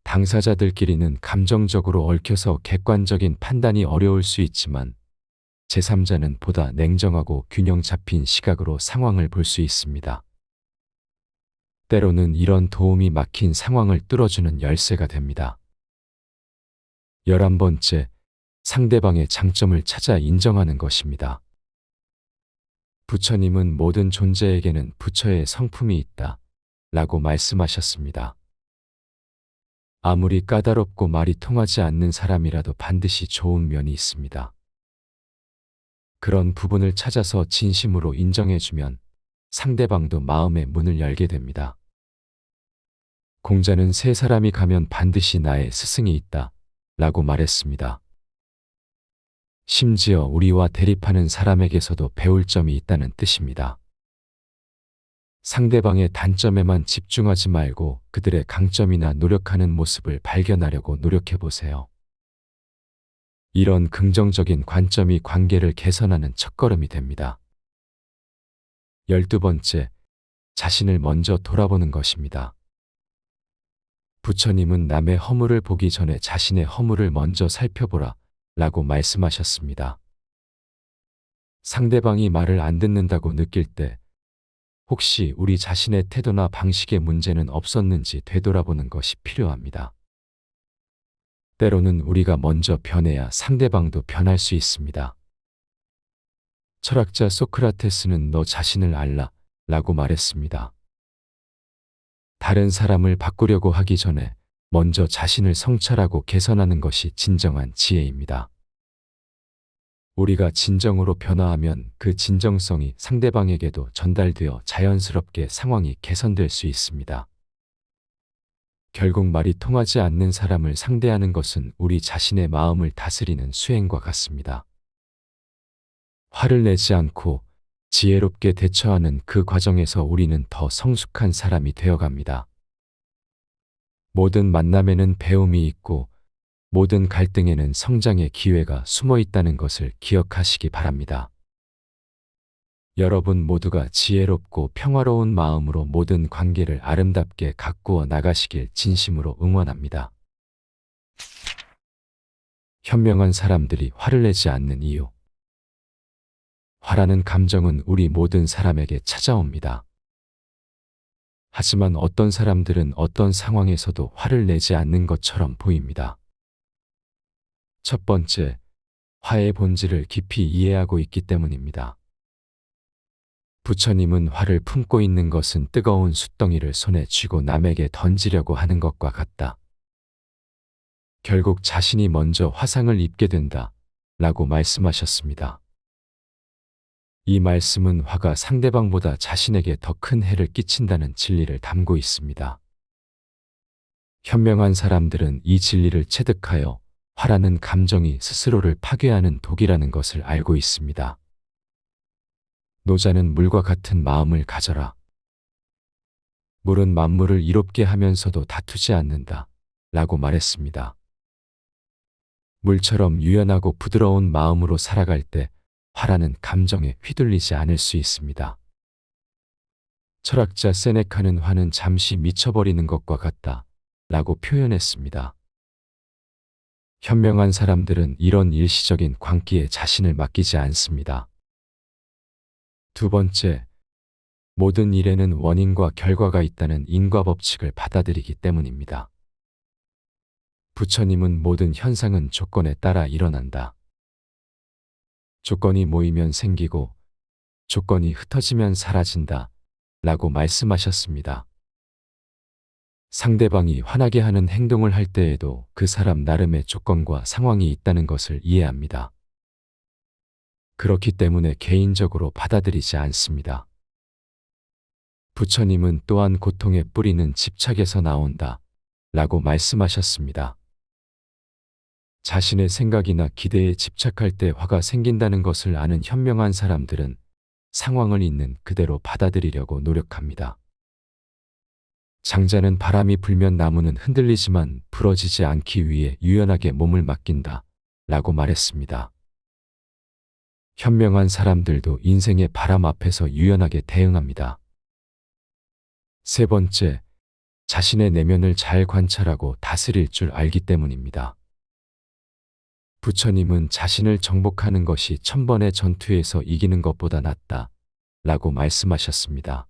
당사자들끼리는 감정적으로 얽혀서 객관적인 판단이 어려울 수 있지만 제3자는 보다 냉정하고 균형 잡힌 시각으로 상황을 볼 수 있습니다. 때로는 이런 도움이 막힌 상황을 뚫어주는 열쇠가 됩니다. 11번째, 상대방의 장점을 찾아 인정하는 것입니다. 부처님은 모든 존재에게는 부처의 성품이 있다 라고 말씀하셨습니다. 아무리 까다롭고 말이 통하지 않는 사람이라도 반드시 좋은 면이 있습니다. 그런 부분을 찾아서 진심으로 인정해주면 상대방도 마음의 문을 열게 됩니다. 공자는 세 사람이 가면 반드시 나의 스승이 있다 라고 말했습니다. 심지어 우리와 대립하는 사람에게서도 배울 점이 있다는 뜻입니다. 상대방의 단점에만 집중하지 말고 그들의 강점이나 노력하는 모습을 발견하려고 노력해 보세요. 이런 긍정적인 관점이 관계를 개선하는 첫걸음이 됩니다. 12번째, 자신을 먼저 돌아보는 것입니다. 부처님은 남의 허물을 보기 전에 자신의 허물을 먼저 살펴보라 라고 말씀하셨습니다. 상대방이 말을 안 듣는다고 느낄 때 혹시 우리 자신의 태도나 방식의 문제는 없었는지 되돌아보는 것이 필요합니다. 때로는 우리가 먼저 변해야 상대방도 변할 수 있습니다. 철학자 소크라테스는 너 자신을 알라 라고 말했습니다. 다른 사람을 바꾸려고 하기 전에 먼저 자신을 성찰하고 개선하는 것이 진정한 지혜입니다. 우리가 진정으로 변화하면 그 진정성이 상대방에게도 전달되어 자연스럽게 상황이 개선될 수 있습니다. 결국 말이 통하지 않는 사람을 상대하는 것은 우리 자신의 마음을 다스리는 수행과 같습니다. 화를 내지 않고 지혜롭게 대처하는 그 과정에서 우리는 더 성숙한 사람이 되어갑니다. 모든 만남에는 배움이 있고 모든 갈등에는 성장의 기회가 숨어 있다는 것을 기억하시기 바랍니다. 여러분 모두가 지혜롭고 평화로운 마음으로 모든 관계를 아름답게 가꾸어 나가시길 진심으로 응원합니다. 현명한 사람들이 화를 내지 않는 이유. 화라는 감정은 우리 모든 사람에게 찾아옵니다. 하지만 어떤 사람들은 어떤 상황에서도 화를 내지 않는 것처럼 보입니다. 첫 번째, 화의 본질을 깊이 이해하고 있기 때문입니다. 부처님은 화를 품고 있는 것은 뜨거운 숯덩이를 손에 쥐고 남에게 던지려고 하는 것과 같다. 결국 자신이 먼저 화상을 입게 된다 라고 말씀하셨습니다. 이 말씀은 화가 상대방보다 자신에게 더 큰 해를 끼친다는 진리를 담고 있습니다. 현명한 사람들은 이 진리를 체득하여 화라는 감정이 스스로를 파괴하는 독이라는 것을 알고 있습니다. 노자는 물과 같은 마음을 가져라. 물은 만물을 이롭게 하면서도 다투지 않는다 라고 말했습니다. 물처럼 유연하고 부드러운 마음으로 살아갈 때 화라는 감정에 휘둘리지 않을 수 있습니다. 철학자 세네카는 화는 잠시 미쳐버리는 것과 같다 라고 표현했습니다. 현명한 사람들은 이런 일시적인 광기에 자신을 맡기지 않습니다. 두 번째, 모든 일에는 원인과 결과가 있다는 인과 법칙을 받아들이기 때문입니다. 부처님은 모든 현상은 조건에 따라 일어난다. 조건이 모이면 생기고 조건이 흩어지면 사라진다 라고 말씀하셨습니다. 상대방이 화나게 하는 행동을 할 때에도 그 사람 나름의 조건과 상황이 있다는 것을 이해합니다. 그렇기 때문에 개인적으로 받아들이지 않습니다. 부처님은 또한 고통의 뿌리는 집착에서 나온다 라고 말씀하셨습니다. 자신의 생각이나 기대에 집착할 때 화가 생긴다는 것을 아는 현명한 사람들은 상황을 있는 그대로 받아들이려고 노력합니다. 장자는 바람이 불면 나무는 흔들리지만 부러지지 않기 위해 유연하게 몸을 맡긴다 라고 말했습니다. 현명한 사람들도 인생의 바람 앞에서 유연하게 대응합니다. 세 번째, 자신의 내면을 잘 관찰하고 다스릴 줄 알기 때문입니다. 부처님은 자신을 정복하는 것이 1000번의 전투에서 이기는 것보다 낫다 라고 말씀하셨습니다.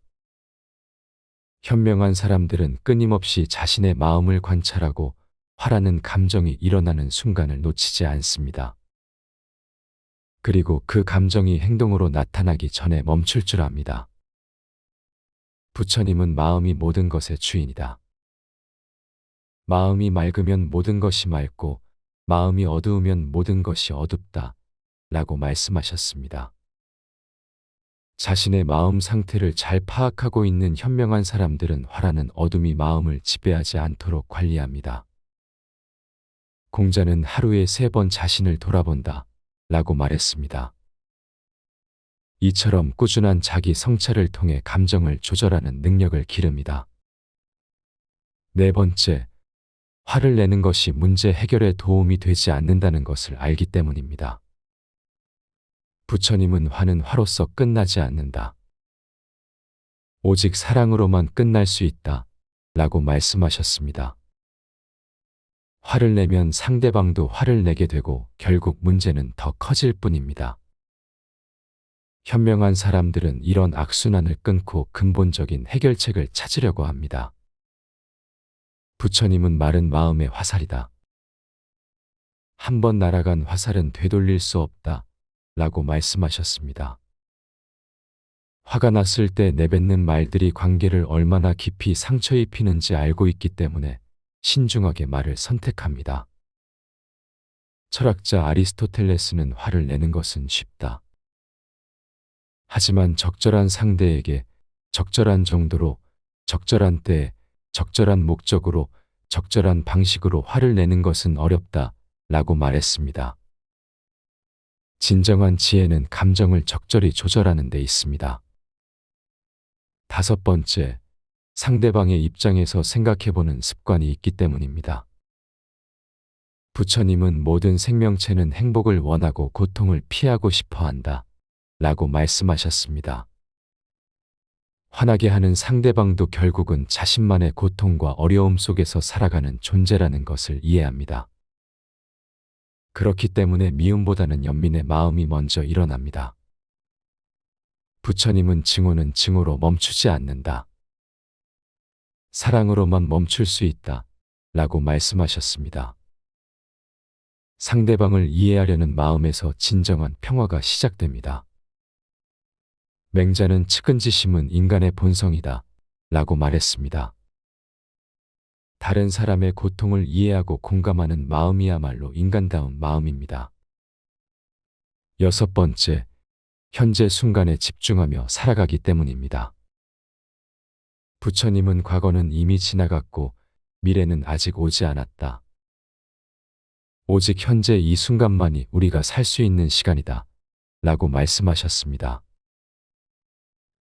현명한 사람들은 끊임없이 자신의 마음을 관찰하고 화라는 감정이 일어나는 순간을 놓치지 않습니다. 그리고 그 감정이 행동으로 나타나기 전에 멈출 줄 압니다. 부처님은 마음이 모든 것의 주인이다. 마음이 맑으면 모든 것이 맑고 마음이 어두우면 모든 것이 어둡다 라고 말씀하셨습니다. 자신의 마음 상태를 잘 파악하고 있는 현명한 사람들은 화라는 어둠이 마음을 지배하지 않도록 관리합니다. 공자는 하루에 3번 자신을 돌아본다 라고 말했습니다. 이처럼 꾸준한 자기 성찰을 통해 감정을 조절하는 능력을 기릅니다. 네 번째, 화를 내는 것이 문제 해결에 도움이 되지 않는다는 것을 알기 때문입니다. 부처님은 화는 화로서 끝나지 않는다. 오직 사랑으로만 끝날 수 있다 라고 말씀하셨습니다. 화를 내면 상대방도 화를 내게 되고 결국 문제는 더 커질 뿐입니다. 현명한 사람들은 이런 악순환을 끊고 근본적인 해결책을 찾으려고 합니다. 부처님은 마른 마음의 화살이다. 한 번 날아간 화살은 되돌릴 수 없다 라고 말씀하셨습니다. 화가 났을 때 내뱉는 말들이 관계를 얼마나 깊이 상처 입히는지 알고 있기 때문에 신중하게 말을 선택합니다. 철학자 아리스토텔레스는 화를 내는 것은 쉽다. 하지만 적절한 상대에게 적절한 정도로, 적절한 때에, 적절한 목적으로, 적절한 방식으로 화를 내는 것은 어렵다 라고 말했습니다. 진정한 지혜는 감정을 적절히 조절하는 데 있습니다. 5번째, 상대방의 입장에서 생각해보는 습관이 있기 때문입니다. 부처님은 모든 생명체는 행복을 원하고 고통을 피하고 싶어 한다 라고 말씀하셨습니다. 화나게 하는 상대방도 결국은 자신만의 고통과 어려움 속에서 살아가는 존재라는 것을 이해합니다. 그렇기 때문에 미움보다는 연민의 마음이 먼저 일어납니다. 부처님은 증오는 증오로 멈추지 않는다. 사랑으로만 멈출 수 있다 라고 말씀하셨습니다. 상대방을 이해하려는 마음에서 진정한 평화가 시작됩니다. 맹자는 측은지심은 인간의 본성이다 라고 말했습니다. 다른 사람의 고통을 이해하고 공감하는 마음이야말로 인간다운 마음입니다. 6번째, 현재 순간에 집중하며 살아가기 때문입니다. 부처님은 과거는 이미 지나갔고 미래는 아직 오지 않았다. 오직 현재 이 순간만이 우리가 살 수 있는 시간이다 라고 말씀하셨습니다.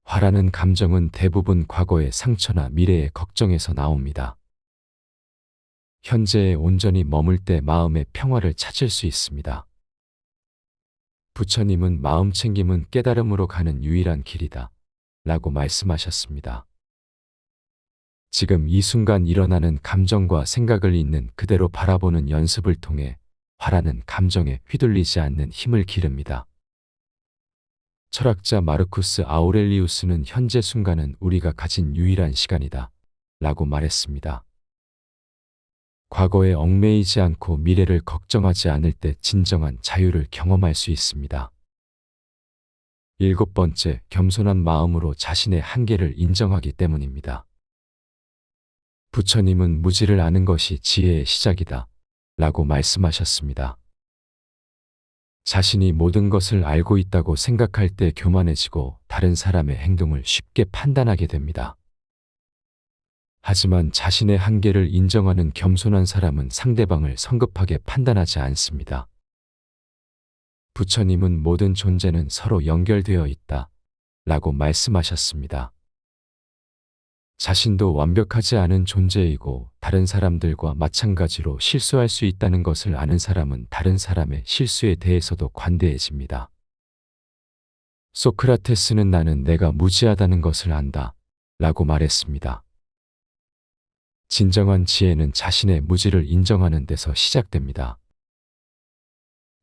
화라는 감정은 대부분 과거의 상처나 미래의 걱정에서 나옵니다. 현재에 온전히 머물 때 마음의 평화를 찾을 수 있습니다. 부처님은 마음 챙김은 깨달음으로 가는 유일한 길이다 라고 말씀하셨습니다. 지금 이 순간 일어나는 감정과 생각을 있는 그대로 바라보는 연습을 통해 화라는 감정에 휘둘리지 않는 힘을 기릅니다. 철학자 마르쿠스 아우렐리우스는 현재 순간은 우리가 가진 유일한 시간이다 라고 말했습니다. 과거에 얽매이지 않고 미래를 걱정하지 않을 때 진정한 자유를 경험할 수 있습니다. 7번째, 겸손한 마음으로 자신의 한계를 인정하기 때문입니다. 부처님은 무지를 아는 것이 지혜의 시작이다 라고 말씀하셨습니다. 자신이 모든 것을 알고 있다고 생각할 때 교만해지고 다른 사람의 행동을 쉽게 판단하게 됩니다. 하지만 자신의 한계를 인정하는 겸손한 사람은 상대방을 성급하게 판단하지 않습니다. 부처님은 모든 존재는 서로 연결되어 있다 라고 말씀하셨습니다. 자신도 완벽하지 않은 존재이고 다른 사람들과 마찬가지로 실수할 수 있다는 것을 아는 사람은 다른 사람의 실수에 대해서도 관대해집니다. 소크라테스는 나는 내가 무지하다는 것을 안다 라고 말했습니다. 진정한 지혜는 자신의 무지를 인정하는 데서 시작됩니다.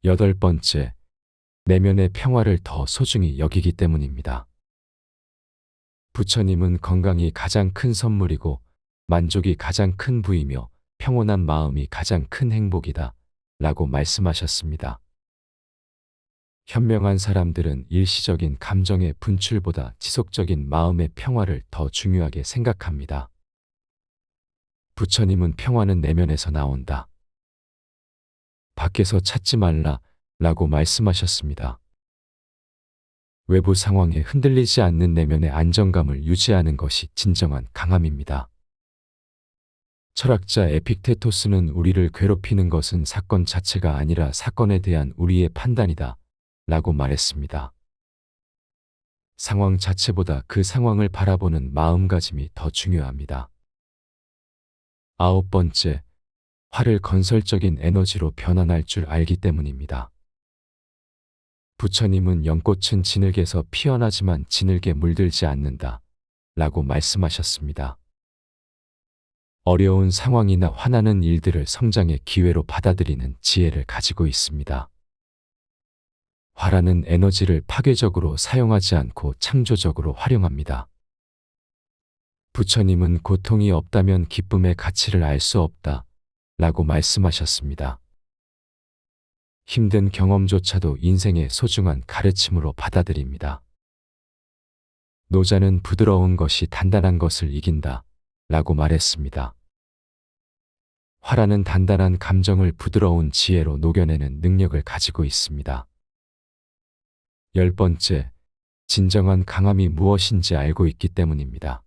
8번째, 내면의 평화를 더 소중히 여기기 때문입니다. 부처님은 건강이 가장 큰 선물이고 만족이 가장 큰 부이며 평온한 마음이 가장 큰 행복이다 라고 말씀하셨습니다. 현명한 사람들은 일시적인 감정의 분출보다 지속적인 마음의 평화를 더 중요하게 생각합니다. 부처님은 평화는 내면에서 나온다. 밖에서 찾지 말라 라고 말씀하셨습니다. 외부 상황에 흔들리지 않는 내면의 안정감을 유지하는 것이 진정한 강함입니다. 철학자 에픽테토스는 우리를 괴롭히는 것은 사건 자체가 아니라 사건에 대한 우리의 판단이다 라고 말했습니다. 상황 자체보다 그 상황을 바라보는 마음가짐이 더 중요합니다. 9번째, 화를 건설적인 에너지로 변환할 줄 알기 때문입니다. 부처님은 연꽃은 진흙에서 피어나지만 진흙에 물들지 않는다 라고 말씀하셨습니다. 어려운 상황이나 화나는 일들을 성장의 기회로 받아들이는 지혜를 가지고 있습니다. 화라는 에너지를 파괴적으로 사용하지 않고 창조적으로 활용합니다. 부처님은 고통이 없다면 기쁨의 가치를 알 수 없다 라고 말씀하셨습니다. 힘든 경험조차도 인생의 소중한 가르침으로 받아들입니다. 노자는 부드러운 것이 단단한 것을 이긴다 라고 말했습니다. 화라는 단단한 감정을 부드러운 지혜로 녹여내는 능력을 가지고 있습니다. 10번째, 진정한 강함이 무엇인지 알고 있기 때문입니다.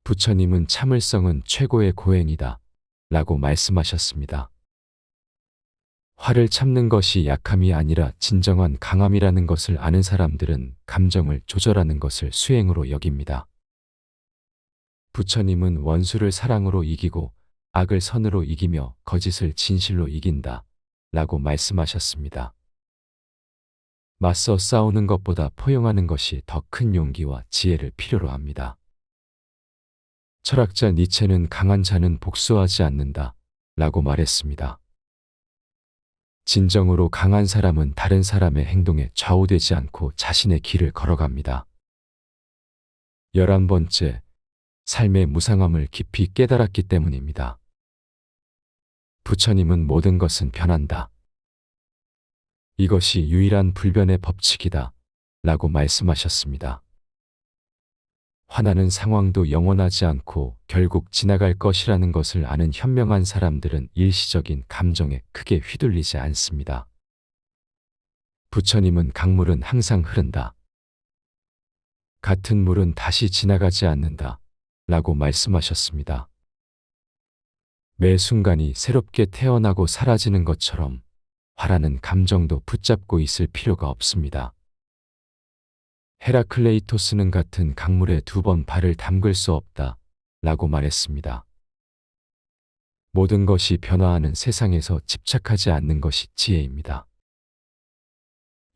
부처님은 참을성은 최고의 고행이다 라고 말씀하셨습니다. 화를 참는 것이 약함이 아니라 진정한 강함이라는 것을 아는 사람들은 감정을 조절하는 것을 수행으로 여깁니다. 부처님은 원수를 사랑으로 이기고 악을 선으로 이기며 거짓을 진실로 이긴다 라고 말씀하셨습니다. 맞서 싸우는 것보다 포용하는 것이 더 큰 용기와 지혜를 필요로 합니다. 철학자 니체는 강한 자는 복수하지 않는다 라고 말했습니다. 진정으로 강한 사람은 다른 사람의 행동에 좌우되지 않고 자신의 길을 걸어갑니다. 11번째, 삶의 무상함을 깊이 깨달았기 때문입니다. 부처님은 모든 것은 변한다. 이것이 유일한 불변의 법칙이다 라고 말씀하셨습니다. 화나는 상황도 영원하지 않고 결국 지나갈 것이라는 것을 아는 현명한 사람들은 일시적인 감정에 크게 휘둘리지 않습니다. 부처님은 강물은 항상 흐른다. 같은 물은 다시 지나가지 않는다 라고 말씀하셨습니다. 매 순간이 새롭게 태어나고 사라지는 것처럼 화라는 감정도 붙잡고 있을 필요가 없습니다. 헤라클레이토스는 같은 강물에 2번 발을 담글 수 없다 라고 말했습니다. 모든 것이 변화하는 세상에서 집착하지 않는 것이 지혜입니다.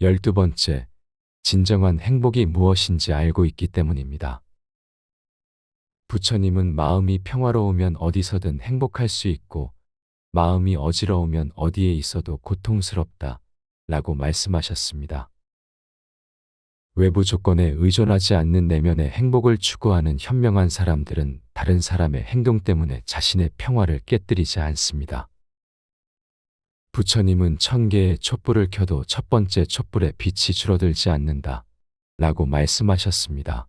12번째, 진정한 행복이 무엇인지 알고 있기 때문입니다. 부처님은 마음이 평화로우면 어디서든 행복할 수 있고 마음이 어지러우면 어디에 있어도 고통스럽다 라고 말씀하셨습니다. 외부 조건에 의존하지 않는 내면의 행복을 추구하는 현명한 사람들은 다른 사람의 행동 때문에 자신의 평화를 깨뜨리지 않습니다. 부처님은 1000개의 촛불을 켜도 첫 번째 촛불의 빛이 줄어들지 않는다 라고 말씀하셨습니다.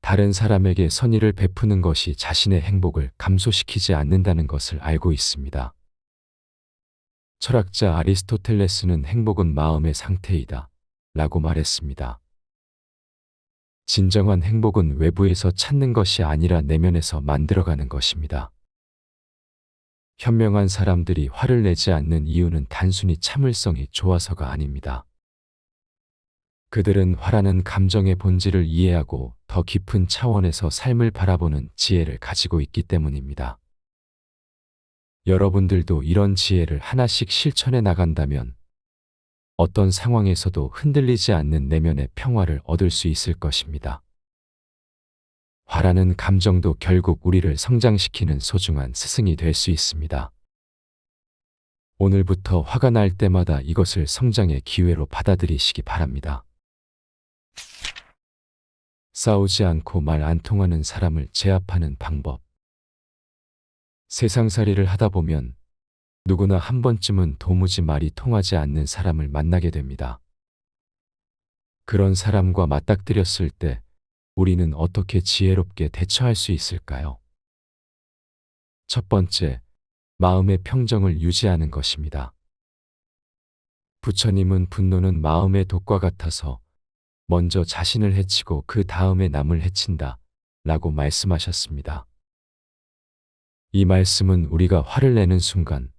다른 사람에게 선의를 베푸는 것이 자신의 행복을 감소시키지 않는다는 것을 알고 있습니다. 철학자 아리스토텔레스는 행복은 마음의 상태이다 라고 말했습니다. 진정한 행복은 외부에서 찾는 것이 아니라 내면에서 만들어가는 것입니다. 현명한 사람들이 화를 내지 않는 이유는 단순히 참을성이 좋아서가 아닙니다. 그들은 화라는 감정의 본질을 이해하고 더 깊은 차원에서 삶을 바라보는 지혜를 가지고 있기 때문입니다. 여러분들도 이런 지혜를 하나씩 실천해 나간다면 어떤 상황에서도 흔들리지 않는 내면의 평화를 얻을 수 있을 것입니다. 화라는 감정도 결국 우리를 성장시키는 소중한 스승이 될 수 있습니다. 오늘부터 화가 날 때마다 이것을 성장의 기회로 받아들이시기 바랍니다. 싸우지 않고 말 안 통하는 사람을 제압하는 방법. 세상살이를 하다 보면 누구나 한 번쯤은 도무지 말이 통하지 않는 사람을 만나게 됩니다. 그런 사람과 맞닥뜨렸을 때 우리는 어떻게 지혜롭게 대처할 수 있을까요? 첫 번째, 마음의 평정을 유지하는 것입니다. 부처님은 분노는 마음의 독과 같아서 먼저 자신을 해치고 그 다음에 남을 해친다 라고 말씀하셨습니다. 이 말씀은 우리가 화를 내는 순간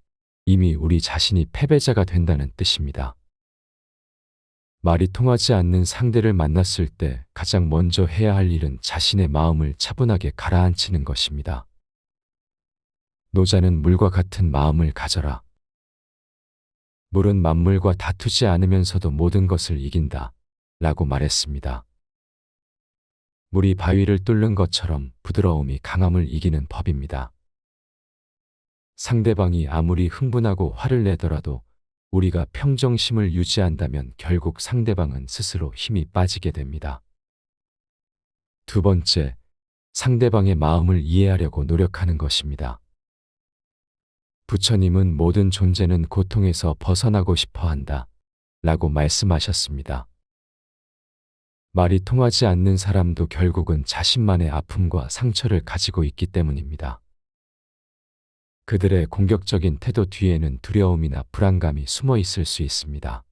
이미 우리 자신이 패배자가 된다는 뜻입니다. 말이 통하지 않는 상대를 만났을 때 가장 먼저 해야 할 일은 자신의 마음을 차분하게 가라앉히는 것입니다. 노자는 물과 같은 마음을 가져라. 물은 만물과 다투지 않으면서도 모든 것을 이긴다 라고 말했습니다. 물이 바위를 뚫는 것처럼 부드러움이 강함을 이기는 법입니다. 상대방이 아무리 흥분하고 화를 내더라도 우리가 평정심을 유지한다면 결국 상대방은 스스로 힘이 빠지게 됩니다. 두 번째, 상대방의 마음을 이해하려고 노력하는 것입니다. 부처님은 모든 존재는 고통에서 벗어나고 싶어 한다 라고 말씀하셨습니다. 말이 통하지 않는 사람도 결국은 자신만의 아픔과 상처를 가지고 있기 때문입니다. 그들의 공격적인 태도 뒤에는 두려움이나 불안감이 숨어 있을 수 있습니다.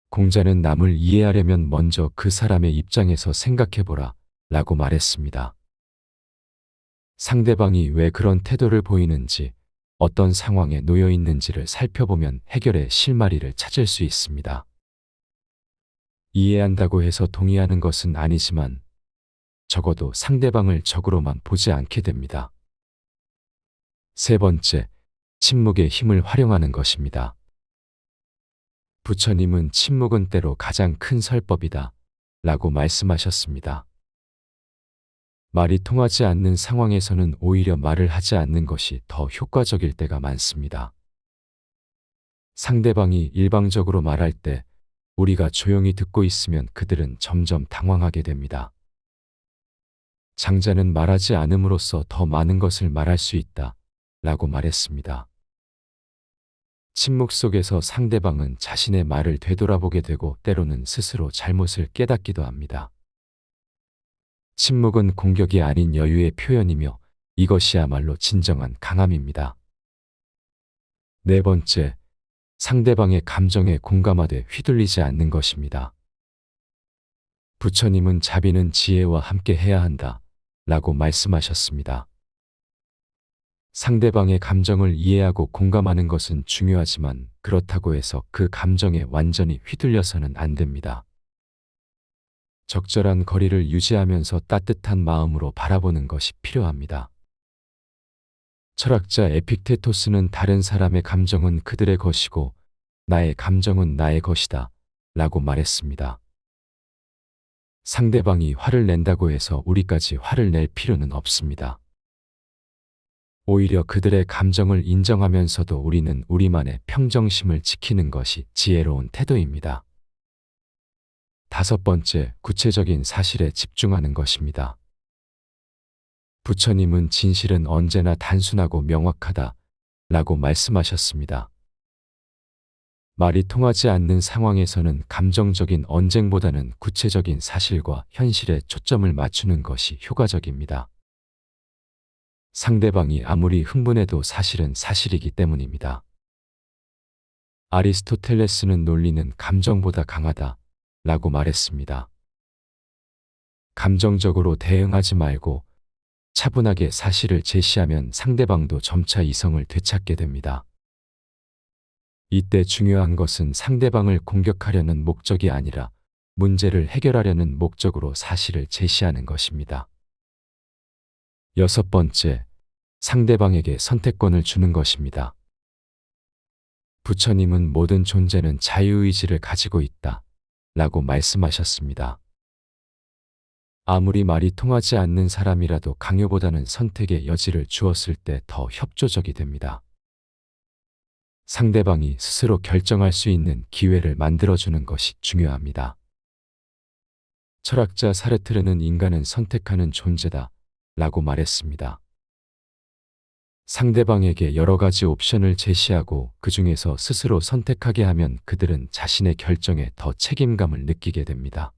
공자는 남을 이해하려면 먼저 그 사람의 입장에서 생각해보라 라고 말했습니다. 상대방이 왜 그런 태도를 보이는지, 어떤 상황에 놓여 있는지를 살펴보면 해결의 실마리를 찾을 수 있습니다. 이해한다고 해서 동의하는 것은 아니지만 적어도 상대방을 적으로만 보지 않게 됩니다. 세 번째, 침묵의 힘을 활용하는 것입니다. 부처님은 침묵은 때로 가장 큰 설법이다 라고 말씀하셨습니다. 말이 통하지 않는 상황에서는 오히려 말을 하지 않는 것이 더 효과적일 때가 많습니다. 상대방이 일방적으로 말할 때 우리가 조용히 듣고 있으면 그들은 점점 당황하게 됩니다. 장자는 말하지 않음으로써 더 많은 것을 말할 수 있다 라고 말했습니다. 침묵 속에서 상대방은 자신의 말을 되돌아보게 되고 때로는 스스로 잘못을 깨닫기도 합니다. 침묵은 공격이 아닌 여유의 표현이며 이것이야말로 진정한 강함입니다. 네 번째, 상대방의 감정에 공감하되 휘둘리지 않는 것입니다. 부처님은 자비는 지혜와 함께 해야 한다 라고 말씀하셨습니다. 상대방의 감정을 이해하고 공감하는 것은 중요하지만 그렇다고 해서 그 감정에 완전히 휘둘려서는 안 됩니다. 적절한 거리를 유지하면서 따뜻한 마음으로 바라보는 것이 필요합니다. 철학자 에픽테토스는 다른 사람의 감정은 그들의 것이고 나의 감정은 나의 것이다 라고 말했습니다. 상대방이 화를 낸다고 해서 우리까지 화를 낼 필요는 없습니다. 오히려 그들의 감정을 인정하면서도 우리는 우리만의 평정심을 지키는 것이 지혜로운 태도입니다. 다섯 번째, 구체적인 사실에 집중하는 것입니다. 부처님은 진실은 언제나 단순하고 명확하다 라고 말씀하셨습니다. 말이 통하지 않는 상황에서는 감정적인 언쟁보다는 구체적인 사실과 현실에 초점을 맞추는 것이 효과적입니다. 상대방이 아무리 흥분해도 사실은 사실이기 때문입니다. 아리스토텔레스는 논리는 감정보다 강하다 라고 말했습니다. 감정적으로 대응하지 말고 차분하게 사실을 제시하면 상대방도 점차 이성을 되찾게 됩니다. 이때 중요한 것은 상대방을 공격하려는 목적이 아니라 문제를 해결하려는 목적으로 사실을 제시하는 것입니다. 여섯 번째, 상대방에게 선택권을 주는 것입니다. 부처님은 모든 존재는 자유의지를 가지고 있다 라고 말씀하셨습니다. 아무리 말이 통하지 않는 사람이라도 강요보다는 선택의 여지를 주었을 때 더 협조적이 됩니다. 상대방이 스스로 결정할 수 있는 기회를 만들어주는 것이 중요합니다. 철학자 사르트르는 인간은 선택하는 존재다 라고 말했습니다. 상대방에게 여러 가지 옵션을 제시하고 그 중에서 스스로 선택하게 하면 그들은 자신의 결정에 더 책임감을 느끼게 됩니다.